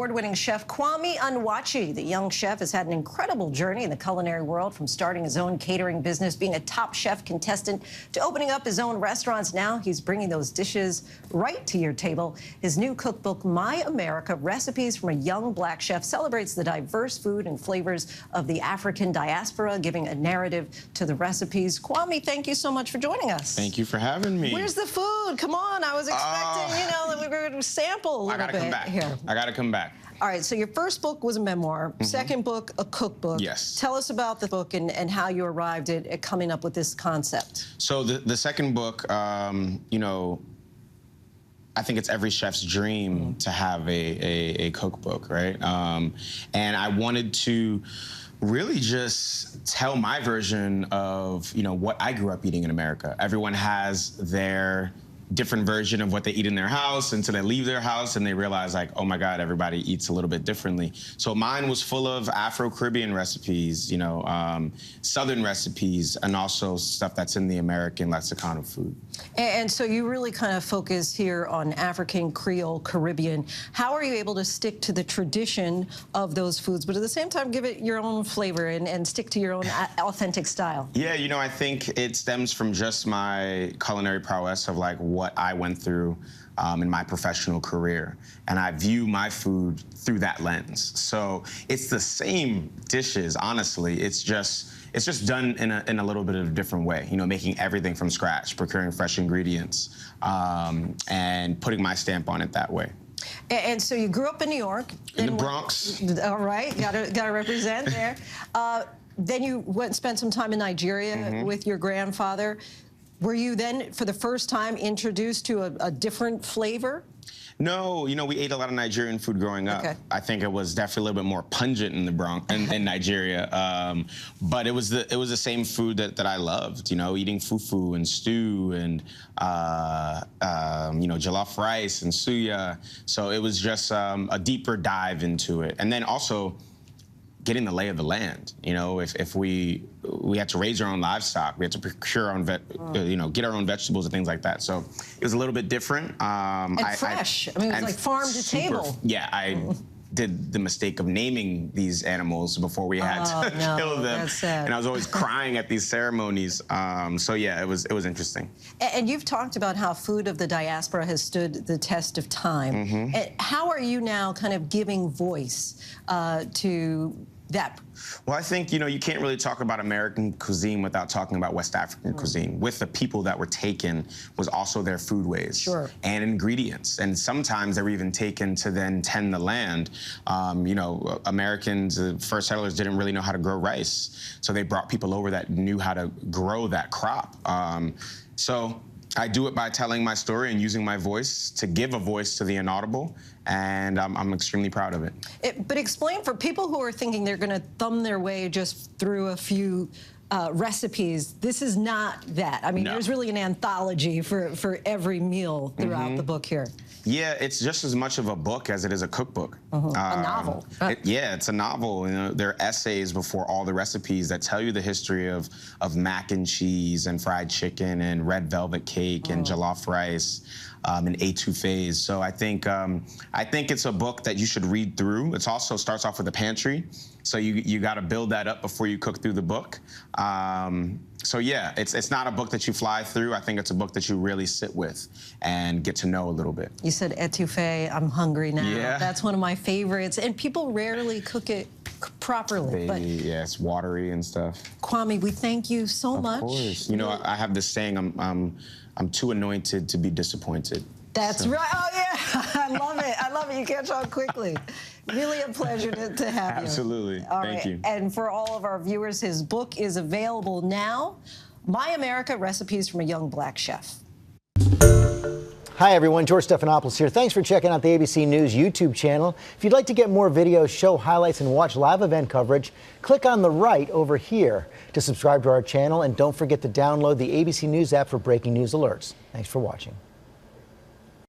award-winning chef Kwame Onwuachi. The young chef has had an incredible journey in the culinary world, from starting his own catering business, being a top chef contestant, to opening up his own restaurants. Now he's bringing those dishes right to your table. His new cookbook, My America, Recipes from a Young Black Chef, celebrates the diverse food and flavors of the African diaspora, giving a narrative to the recipes. Kwame, thank you so much for joining us. Thank you for having me. Where's the food? Come on, I was expecting, you know, that we were going to sample a little bit. I gotta come back. Here. I gotta come back. All right, so your first book was a memoir, second book, a cookbook. Yes. Tell us about the book and how you arrived at coming up with this concept. So the second book, you know, I think it's every chef's dream to have a cookbook, right? And I wanted to really just tell my version of, you know, what I grew up eating in America. Everyone has their different version of what they eat in their house until they leave their house and they realize, like, oh my God, everybody eats a little bit differently. So mine was full of Afro-Caribbean recipes, you know, Southern recipes, and also stuff that's in the American lexicon of food. And so you really kind of focus here on African, Creole, Caribbean. How are you able to stick to the tradition of those foods, but at the same time give it your own flavor and stick to your own authentic style? Yeah, you know, I think it stems from just my culinary prowess of, like, what I went through in my professional career. And I view my food through that lens. So it's the same dishes, honestly. It's just done in a little bit of a different way. You know, making everything from scratch, procuring fresh ingredients, and putting my stamp on it that way. And so you grew up in New York. In the Bronx. All right, gotta represent there. Then you went and spent some time in Nigeria with your grandfather. Were you then, for the first time, introduced to a different flavor? No, you know, we ate a lot of Nigerian food growing up. Okay. I think it was definitely a little bit more pungent in the Bronx, in Nigeria. But it was the same food that I loved, you know, eating fufu and stew and, you know, jollof rice and suya. So it was just a deeper dive into it. And then also getting the lay of the land. You know, if we had to raise our own livestock, we had to procure our own, you know, get our own vegetables and things like that. So it was a little bit different. And fresh. I mean, it was like farm to table. Yeah, I did the mistake of naming these animals before we had to kill them. That's sad. And I was always crying at these ceremonies. So yeah, it was interesting. And you've talked about how food of the diaspora has stood the test of time. And how are you now kind of giving voice to that? Well, I think, you know, you can't really talk about American cuisine without talking about West African cuisine. With the people that were taken was also their foodways and ingredients. And sometimes they were even taken to then tend the land. You know, Americans, first settlers, didn't really know how to grow rice. So they brought people over that knew how to grow that crop. So I do it by telling my story and using my voice to give a voice to the inaudible, and I'm extremely proud of it. But explain for people who are thinking they're going to thumb their way just through a few recipes. This is not that. I mean, there's really an anthology for every meal throughout the book here. Yeah, it's just as much of a book as it is a cookbook. A novel. Yeah, it's a novel. You know, there are essays before all the recipes that tell you the history of mac and cheese and fried chicken and red velvet cake and jollof rice and etouffees. So I think it's a book that you should read through. It also starts off with a pantry, so you got to build that up before you cook through the book. So yeah, it's not a book that you fly through. I think it's a book that you really sit with and get to know a little bit. You said etouffee. I'm hungry now. Yeah. That's one of my favorites, and people rarely cook it properly. Yeah, it's watery and stuff. Kwame, we thank you so much. Of course. You know, I have this saying, I'm too anointed to be disappointed. That's right. Oh, yeah. I love it. I love it. You catch on quickly. Really a pleasure to have you. Absolutely. Thank you. And for all of our viewers, his book is available now, My America, Recipes from a Young Black Chef. Hi, everyone. George Stephanopoulos here. Thanks for checking out the ABC News YouTube channel. If you'd like to get more videos, show highlights, and watch live event coverage, click on the right over here to subscribe to our channel. And don't forget to download the ABC News app for breaking news alerts. Thanks for watching.